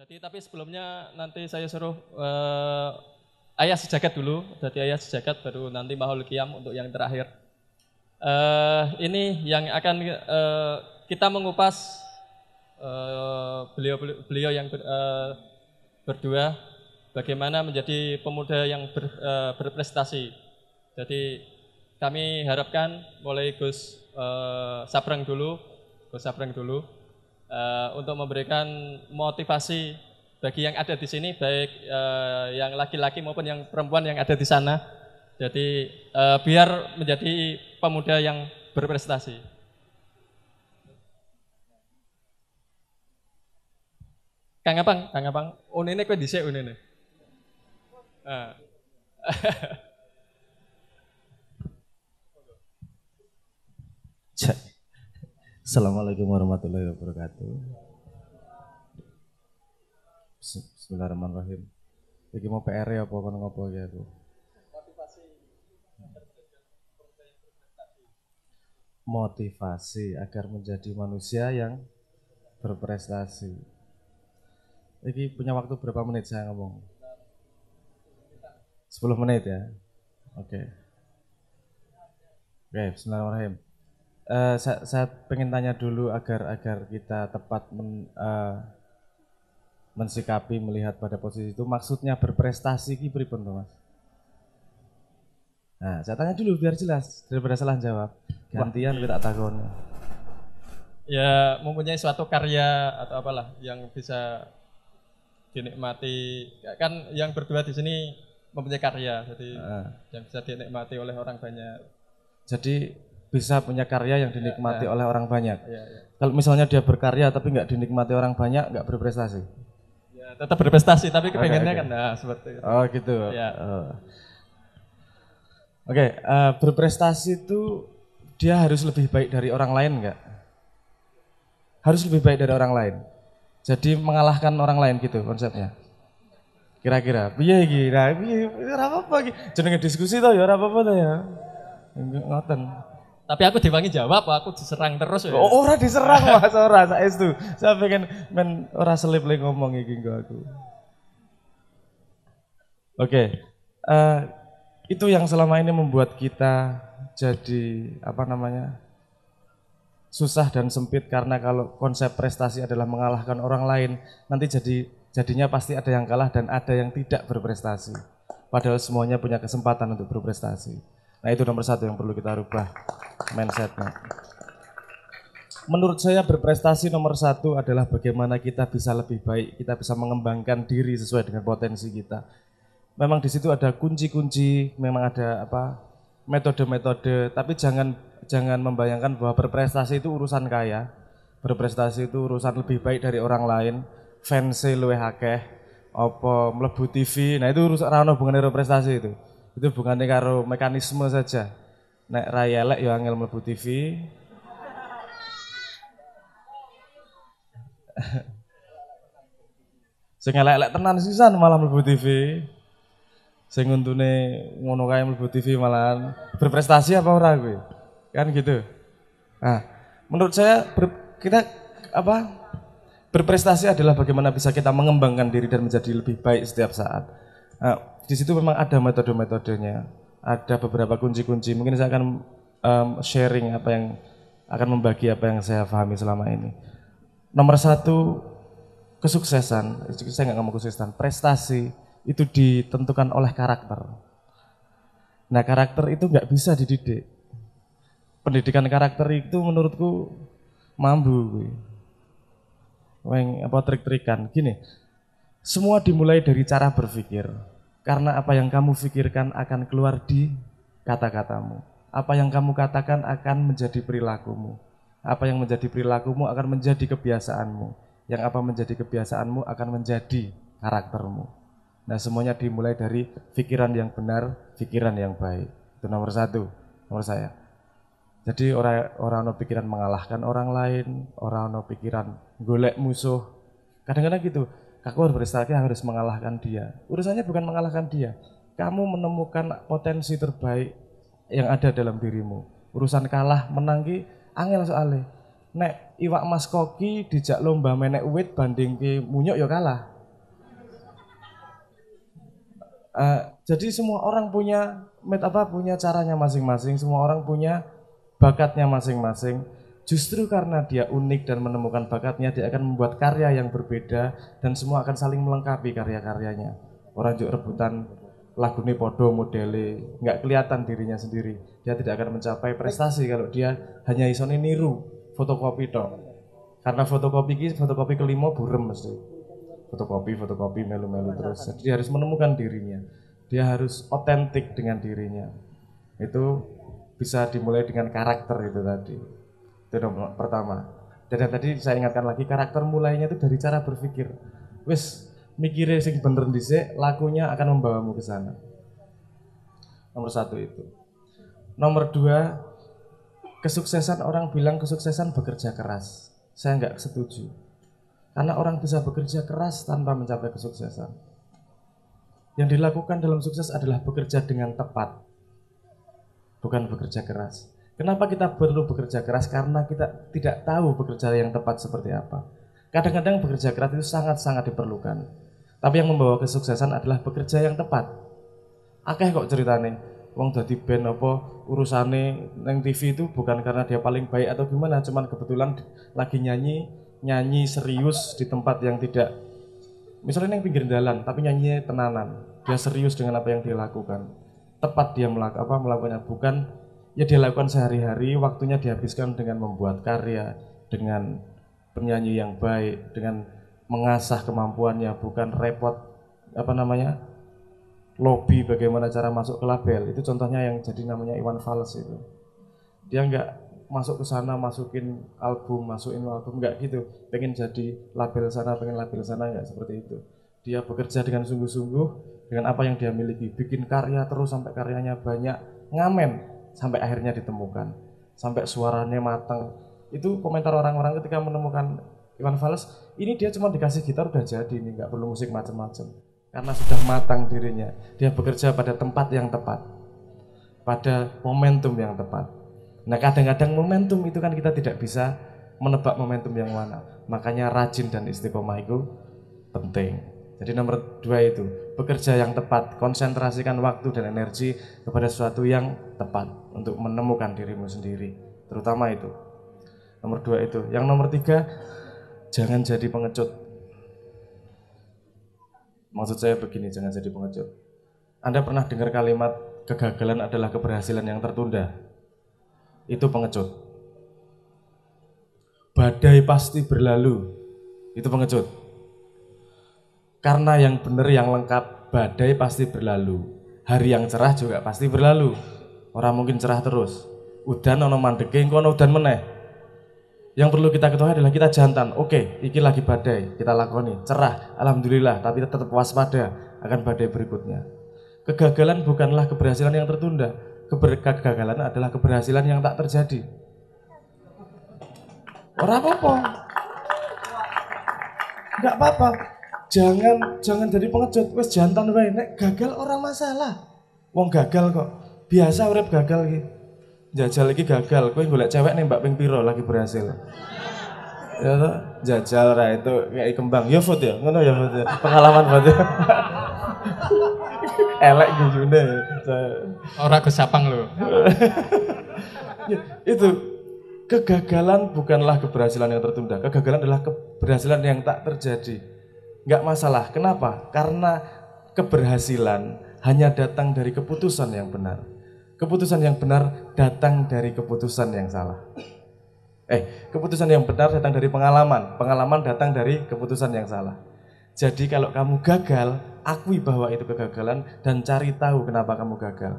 Jadi tapi sebelumnya nanti saya suruh ayah sejagat dulu. Jadi ayah sejagat baru nanti mahul qiyam untuk yang terakhir. Ini yang akan kita mengupas beliau yang berdua bagaimana menjadi pemuda yang berprestasi. Jadi kami harapkan mulai Gus Sabrang dulu, untuk memberikan motivasi bagi yang ada di sini, baik yang laki-laki maupun yang perempuan yang ada di sana. Jadi biar menjadi pemuda yang berprestasi. Kang Abang, unine kowe dhisik unine. Ah. Assalamualaikum warahmatullahi wabarakatuh. Bismillahirrahmanirrahim. Iki mau PR ya apa kon ngopo iki aku? Motivasi agar menjadi manusia yang berprestasi. Iki punya waktu berapa menit saya ngomong? 10 menit ya. Oke. Bismillahirrahmanirrahim. Saya pengen tanya dulu agar kita tepat mensikapi melihat pada posisi itu. Maksudnya berprestasi ki pripun to, Mas? Nah, saya tanya dulu biar jelas daripada salah jawab. Gantian kita takon. Ya, mempunyai suatu karya atau apalah yang bisa dinikmati. Kan yang berdua di sini mempunyai karya, jadi yang bisa dinikmati oleh orang banyak. Jadi bisa punya karya yang dinikmati oleh orang banyak. Ya. Kalau misalnya dia berkarya tapi nggak dinikmati orang banyak, nggak berprestasi. Ya, tetap berprestasi tapi kepengennya kan seperti itu. Oh gitu. Ya. Oke, berprestasi itu dia harus lebih baik dari orang lain nggak? Harus lebih baik dari orang lain. Jadi mengalahkan orang lain gitu konsepnya. Kira-kira, piye iki? Nah, piye ora apa-apa iki. Jenenge diskusi to ya ora apa-apa to ya. Ngoten. Tapi aku diwangi jawab, aku diserang terus ya. Oh, ora diserang Mas, ora saestu. Saya pengen ora selip le ngomong iki nggo aku. Oke. Itu yang selama ini membuat kita jadi susah dan sempit, karena kalau konsep prestasi adalah mengalahkan orang lain, nanti jadinya pasti ada yang kalah dan ada yang tidak berprestasi. Padahal semuanya punya kesempatan untuk berprestasi. Nah, itu nomor satu yang perlu kita rubah mindsetnya. Menurut saya berprestasi nomor satu adalah bagaimana kita bisa lebih baik, kita bisa mengembangkan diri sesuai dengan potensi kita. Memang di situ ada kunci-kunci, memang ada metode-metode, tapi jangan membayangkan bahwa berprestasi itu urusan kaya, berprestasi itu urusan lebih baik dari orang lain, fanse luwih akeh, apa mlebu TV. Nah, itu urusan ora ono hubungane karo prestasi itu. Itu hubungannya karo mekanisme saja. Nek ra elek ya angel mlebu TV. Sing elek-elek tenan sisan malah mlebu TV. Sing untune ngono kae mlebu TV malahan berprestasi apa ora kuwi? Kan gitu. Nah, menurut saya berprestasi adalah bagaimana bisa kita mengembangkan diri dan menjadi lebih baik setiap saat. Nah, di situ memang ada metode-metodenya, ada beberapa kunci-kunci. Mungkin saya akan sharing membagi apa yang saya pahami selama ini. Nomor satu, kesuksesan. Saya nggak ngomong kesuksesan, prestasi itu ditentukan oleh karakter. Nah, karakter itu nggak bisa dididik. Pendidikan karakter itu menurutku mambu. Trik-trikan. Gini, semua dimulai dari cara berpikir. Karena apa yang kamu pikirkan akan keluar di kata-katamu. Apa yang kamu katakan akan menjadi perilakumu. Apa yang menjadi perilakumu akan menjadi kebiasaanmu. Yang apa menjadi kebiasaanmu akan menjadi karaktermu. Nah, semuanya dimulai dari pikiran yang benar, pikiran yang baik. Itu nomor satu, nomor saya. Jadi orang no pikiran mengalahkan orang lain, orang no pikiran golek musuh. Kadang-kadang gitu, aku harus mengalahkan dia. Urusannya bukan mengalahkan dia. Kamu menemukan potensi terbaik yang ada dalam dirimu. Urusan kalah menang ki angel soalnya. Nek iwak mas koki dijak lomba menek wit banding ke munyuk ya kalah. Jadi semua orang punya punya caranya masing-masing, semua orang punya bakatnya masing-masing. Justru karena dia unik dan menemukan bakatnya, dia akan membuat karya yang berbeda dan semua akan saling melengkapi karya-karyanya. Orang juga rebutan lagu ini podo modele, nggak kelihatan dirinya sendiri. Dia tidak akan mencapai prestasi kalau dia hanya isone niru fotokopi tok. Karena fotokopi kelima burem mesti. Fotokopi melu-melu terus. Jadi dia harus menemukan dirinya. Dia harus otentik dengan dirinya. Itu bisa dimulai dengan karakter itu tadi. Itu nomor pertama. Dan tadi saya ingatkan lagi, karakter mulainya itu dari cara berpikir. Wis mikirnya sing bener dhisik, lakunya akan membawamu ke sana. Nomor 1 itu. Nomor 2, kesuksesan, orang bilang kesuksesan bekerja keras. Saya nggak setuju. Karena orang bisa bekerja keras tanpa mencapai kesuksesan. Yang dilakukan dalam sukses adalah bekerja dengan tepat, bukan bekerja keras. Kenapa kita perlu bekerja keras? Karena kita tidak tahu bekerja yang tepat seperti apa. Kadang-kadang bekerja keras itu sangat-sangat diperlukan. Tapi yang membawa kesuksesan adalah bekerja yang tepat. Akeh kok ceritane, wong dadi band apa urusane nang TV itu bukan karena dia paling baik atau gimana, cuman kebetulan lagi nyanyi serius di tempat yang tidak, misalnya yang pinggir jalan tapi nyanyinya tenanan, dia serius dengan apa yang dia lakukan, tepat dia melakukannya, bukan ya dia lakukan sehari-hari, waktunya dihabiskan dengan membuat karya, dengan penyanyi yang baik, dengan mengasah kemampuannya, bukan repot lobby bagaimana cara masuk ke label. Itu contohnya yang jadi namanya Iwan Fals itu. Dia nggak masuk ke sana masukin album nggak gitu. Pengen jadi label sana, nggak seperti itu. Dia bekerja dengan sungguh-sungguh dengan apa yang dia miliki, bikin karya terus sampai karyanya banyak, ngamen sampai akhirnya ditemukan, sampai suaranya matang. Itu komentar orang-orang ketika menemukan Iwan Fals, ini dia cuma dikasih gitar udah jadi, ini nggak perlu musik macam-macam. Karena sudah matang dirinya, dia bekerja pada tempat yang tepat, pada momentum yang tepat. Nah kadang-kadang momentum itu kan kita tidak bisa menebak momentum yang mana. Makanya rajin dan istiqomah itu penting. Jadi nomor 2 itu, bekerja yang tepat, konsentrasikan waktu dan energi kepada sesuatu yang tepat untuk menemukan dirimu sendiri. Terutama itu. Nomor 2 itu. Yang nomor 3, jangan jadi pengecut. Maksud saya begini, jangan jadi pengecut. Anda pernah dengar kalimat kegagalan adalah keberhasilan yang tertunda? Itu pengecut. Badai pasti berlalu, itu pengecut. Karena yang benar, yang lengkap, badai pasti berlalu. Hari yang cerah juga pasti berlalu. Orang mungkin cerah terus. Udan ono mandeke, engko ono udan meneh. Yang perlu kita ketahui adalah kita jantan. Oke, iki lagi badai, kita lakoni. Cerah, alhamdulillah, tapi tetap waspada akan badai berikutnya. Kegagalan bukanlah keberhasilan yang tertunda. Kegagalan adalah keberhasilan yang tak terjadi. Ora apa-apa. Enggak apa-apa. Jangan jadi pengecut. Wes jantan wae, nek gagal orang masalah. Wong gagal kok. Biasa urip gagal iki. Jajal lagi gagal, kowe golek cewek nembak ping piro lagi berhasil. Ya toh, jajal ra itu kayak kembang. Ya foto ya, ngono ya foto. Pengalaman foto. Elek gujune. Ora kesapang lho. Itu kegagalan bukanlah keberhasilan yang tertunda. Kegagalan adalah keberhasilan yang tak terjadi. Enggak masalah. Kenapa? Karena keberhasilan hanya datang dari keputusan yang benar. Keputusan yang benar datang dari keputusan yang salah. Keputusan yang benar datang dari pengalaman. Pengalaman datang dari keputusan yang salah. Jadi kalau kamu gagal, akui bahwa itu kegagalan dan cari tahu kenapa kamu gagal.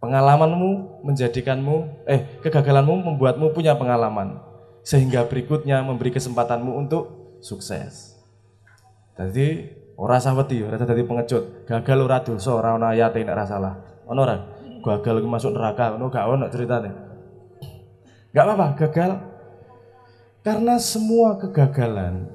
Pengalamanmu menjadikanmu, kegagalanmu membuatmu punya pengalaman. Sehingga berikutnya memberi kesempatanmu untuk sukses. Jadi ora usah wedi, ora dadi pengecut. Gagal ora dosa, ora ana ayate nek ora salah. Ono ora? Gagal masuk neraka, ono gak ono ceritane. Gak apa-apa, gagal. Karena semua kegagalan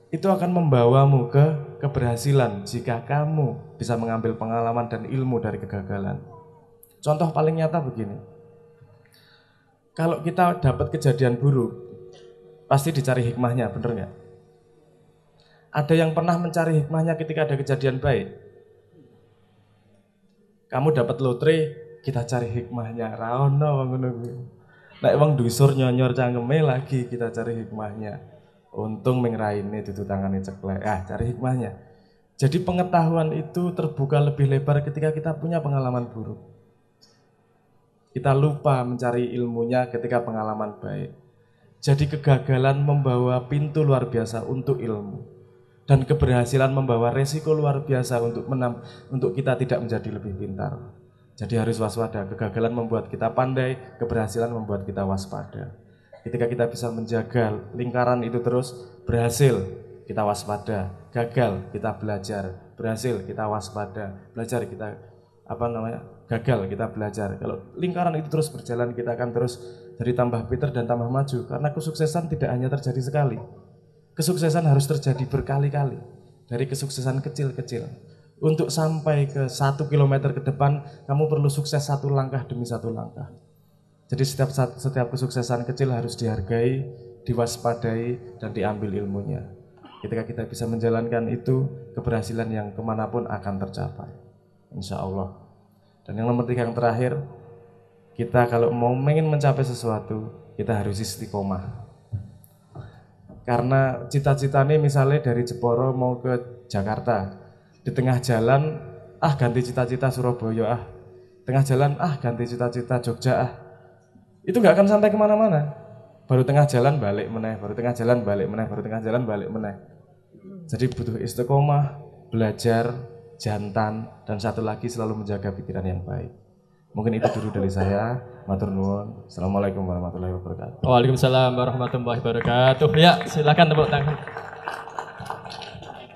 itu akan membawamu ke keberhasilan jika kamu bisa mengambil pengalaman dan ilmu dari kegagalan. Contoh paling nyata begini. Kalau kita dapat kejadian buruk, pasti dicari hikmahnya, bener nggak? Ada yang pernah mencari hikmahnya ketika ada kejadian baik? Kamu dapat lotre, kita cari hikmahnya. Ra ono ngono kuwi. Nek wong dusur nyonyor cangkeme lagi kita cari hikmahnya. Untung ming raine dudu tangane ceklek. Cari hikmahnya. Jadi pengetahuan itu terbuka lebih lebar ketika kita punya pengalaman buruk. Kita lupa mencari ilmunya ketika pengalaman baik. Jadi kegagalan membawa pintu luar biasa untuk ilmu. Dan keberhasilan membawa resiko luar biasa untuk kita tidak menjadi lebih pintar. Jadi harus waspada. Kegagalan membuat kita pandai, keberhasilan membuat kita waspada. Ketika kita bisa menjaga lingkaran itu terus, berhasil kita waspada, gagal kita belajar, berhasil kita waspada, belajar kita gagal kita belajar. Kalau lingkaran itu terus berjalan, kita akan terus jadi tambah pintar dan tambah maju. Karena kesuksesan tidak hanya terjadi sekali. Kesuksesan harus terjadi berkali-kali. Dari kesuksesan kecil-kecil. Untuk sampai ke 1 kilometer ke depan, kamu perlu sukses satu langkah demi satu langkah. Jadi setiap kesuksesan kecil harus dihargai, diwaspadai, dan diambil ilmunya. Ketika kita bisa menjalankan itu, keberhasilan yang kemanapun akan tercapai. Insya Allah. Dan yang nomor 3 yang terakhir, kita kalau ingin mencapai sesuatu, kita harus istiqomah. Karena cita-citanya misalnya dari Jeporo mau ke Jakarta, di tengah jalan ganti cita-cita Surabaya, tengah jalan ganti cita-cita Jogja, itu nggak akan sampai kemana-mana. Baru tengah jalan balik meneh, baru tengah jalan balik meneh, baru tengah jalan balik meneh. Jadi butuh istiqomah, belajar, jantan, dan satu lagi selalu menjaga pikiran yang baik. Mungkin itu dulu dari saya. Matur nuwun. Assalamualaikum warahmatullahi wabarakatuh. Waalaikumsalam warahmatullahi wabarakatuh. Ya, silakan tepuk tangan.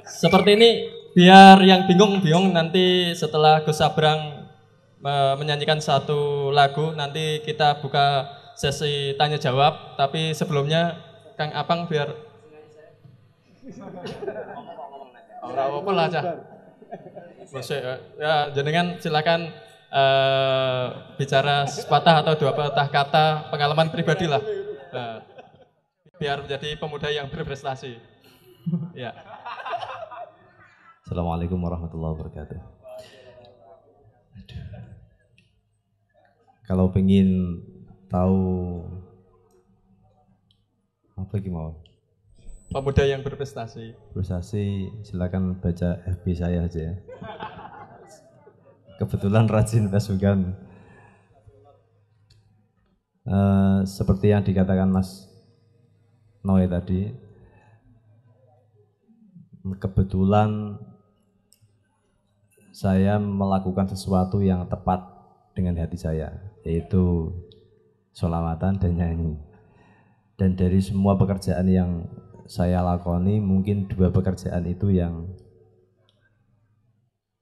Seperti ini, biar yang bingung nanti setelah Gus Sabrang menyanyikan satu lagu, nanti kita buka sesi tanya jawab. Tapi sebelumnya Kang Apang biar apa lah aja. Ya, jenengan silakan bicara sepatah atau 2 patah kata pengalaman pribadi lah. Biar menjadi pemuda yang berprestasi. Ya. Assalamualaikum warahmatullahi wabarakatuh. Kalau pengen tahu apa gimana? Pemuda yang berprestasi. Prestasi, silakan baca FB saya aja ya. Kebetulan rajin Facebookan. Seperti yang dikatakan Mas Noe tadi, kebetulan saya melakukan sesuatu yang tepat dengan hati saya, yaitu sholawatan dan nyanyi. Dan dari semua pekerjaan yang saya lakoni, mungkin 2 pekerjaan itu yang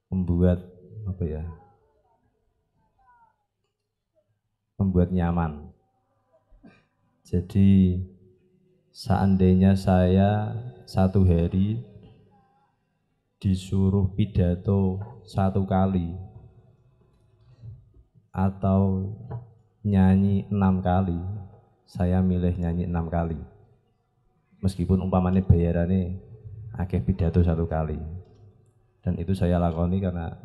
membuat membuat nyaman. Jadi seandainya saya satu hari disuruh pidato 1 kali atau nyanyi 6 kali, saya milih nyanyi 6 kali. Meskipun umpamanya bayarannya akeh pidato 1 kali. Dan itu saya lakoni karena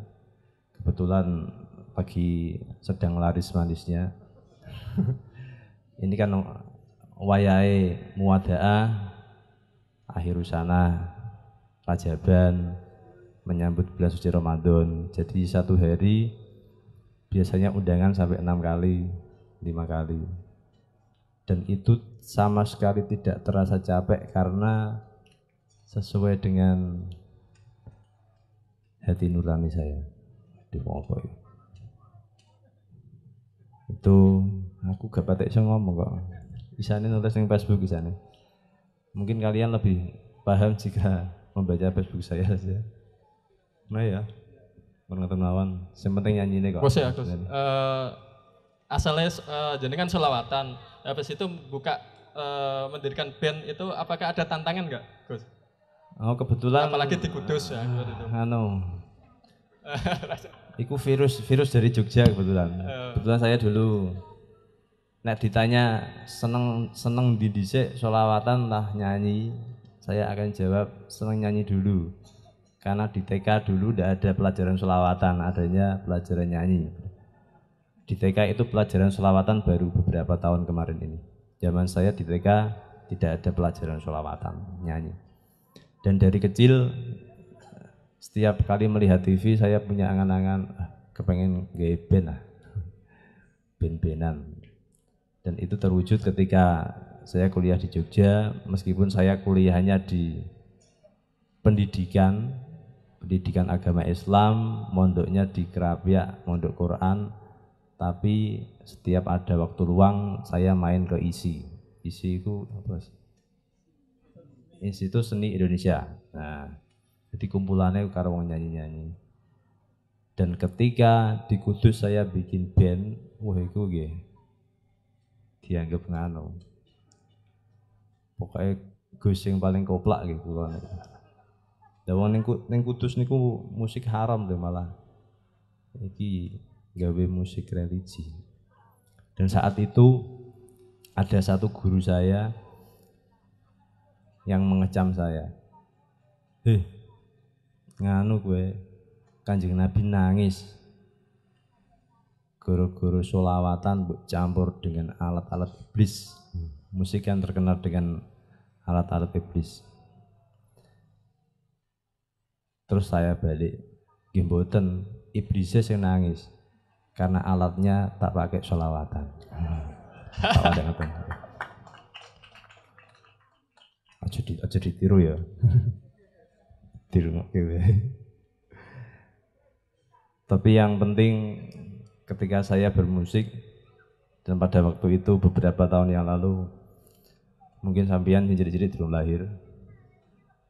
kebetulan lagi sedang laris manisnya. Ini kan wayahe muwadaah, akhir usana, Rajaban, menyambut bulan suci Ramadan. Jadi 1 hari biasanya undangan sampai 6 kali, 5 kali. Dan itu sama sekali tidak terasa capek karena sesuai dengan hati nurani saya. Itu aku gak patek iso ngomong kok. Isane nulis di Facebook isane. Mungkin kalian lebih paham jika membaca Facebook saya saja. Nah ya, pengetahuan. Yang penting nyanyi ini kok. Bos ya, Gus. Asalnya jenengan sholawatan. Habis itu buka mendirikan band itu, apakah ada tantangan nggak, Gus? Oh kebetulan. Apalagi di Kudus ya. Iku virus dari Jogja kebetulan. Kebetulan saya dulu nek ditanya seneng di dhisik sholawatan lah nyanyi, saya akan jawab seneng nyanyi dulu. Karena di TK dulu tidak ada pelajaran sholawatan, adanya pelajaran nyanyi. Di TK itu pelajaran sholawatan baru beberapa tahun kemarin ini. Zaman saya di TK tidak ada pelajaran sholawatan, nyanyi. Dan dari kecil setiap kali melihat TV saya punya angan-angan kepengen gaya band lah, band-bandan. Dan itu terwujud ketika saya kuliah di Jogja, meskipun saya kuliahnya di pendidikan agama Islam, mondoknya di Kerapiak, mondok Quran, tapi setiap ada waktu luang saya main ke ISI. ISI itu apa sih? Institut Seni Indonesia. Nah, jadi kumpulannya karo wong nyanyi-nyanyi. Dan ketika di Kudus saya bikin band, wah itu nggih dianggap nganu. Pokoknya Gus yang paling koplak gitu kan. Dawang ning Kudus niku musik haram deh malah. Iki gawe musik religi. Dan saat itu ada satu guru saya yang mengecam saya. Nganu gue, Kanjeng Nabi nangis. Guru-guru sholawatan campur dengan alat-alat iblis. Musik yang terkenal dengan alat-alat iblis. Terus saya balik, gimboten iblisnya yang nangis karena alatnya tak pakai sholawatan. Aja ditiru ya. Tiru Tapi yang penting ketika saya bermusik dan pada waktu itu beberapa tahun yang lalu, mungkin sampean jadi belum lahir.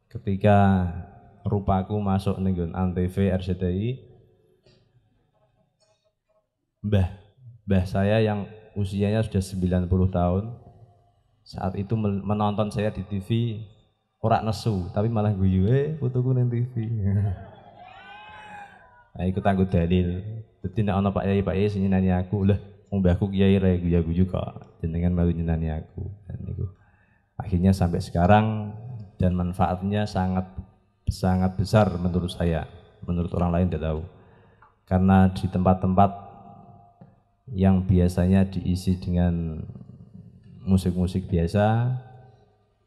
Ketika rupaku masuk ning Antv RCTI, mbah saya yang usianya sudah 90 tahun saat itu menonton saya di TV, ora nesu tapi malah guyu fotoku ning TV. Nah, ikut tangguh dalil. Dadi nek ana Pak Yai sing nyenani aku, lah mbahku kiai re guyu kok, jenengan malu nyenani aku. Dan niku akhirnya sampai sekarang dan manfaatnya sangat besar menurut saya, menurut orang lain tidak tahu. Karena di tempat-tempat yang biasanya diisi dengan musik-musik biasa,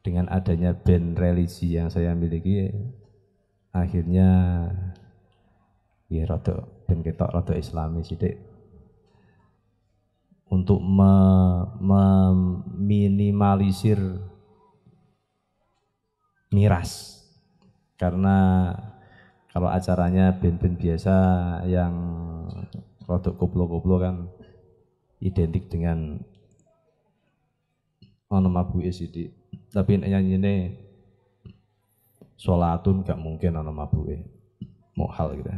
dengan adanya band religi yang saya miliki, akhirnya ya band ketok rada islami sithik untuk meminimalisir miras. Karena kalau acaranya band-band biasa yang rodok koplo-koplo kan identik dengan ono mabuke sithik. Tapi nyanyine sholatun gak mungkin ono mabuke. Mohal gitu.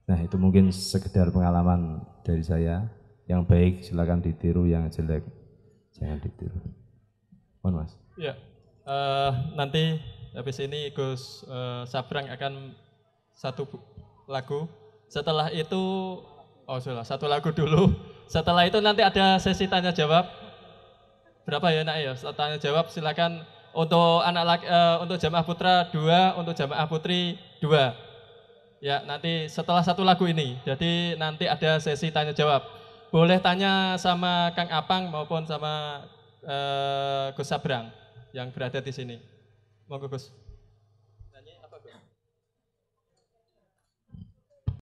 Nah, itu mungkin sekedar pengalaman dari saya. Yang baik silakan ditiru, yang jelek jangan ditiru. Mohon Mas. Ya. Nanti habis ini Gus Sabrang akan satu lagu. Setelah itu, satu lagu dulu. Setelah itu nanti ada sesi tanya jawab. Berapa ya nak ya? Tanya jawab silakan untuk untuk jamaah putra 2, untuk jamaah putri 2. Ya nanti setelah satu lagu ini. Jadi nanti ada sesi tanya jawab. Boleh tanya sama Kang Apang maupun sama Gus Sabrang yang berada di sini. Monggo Gus.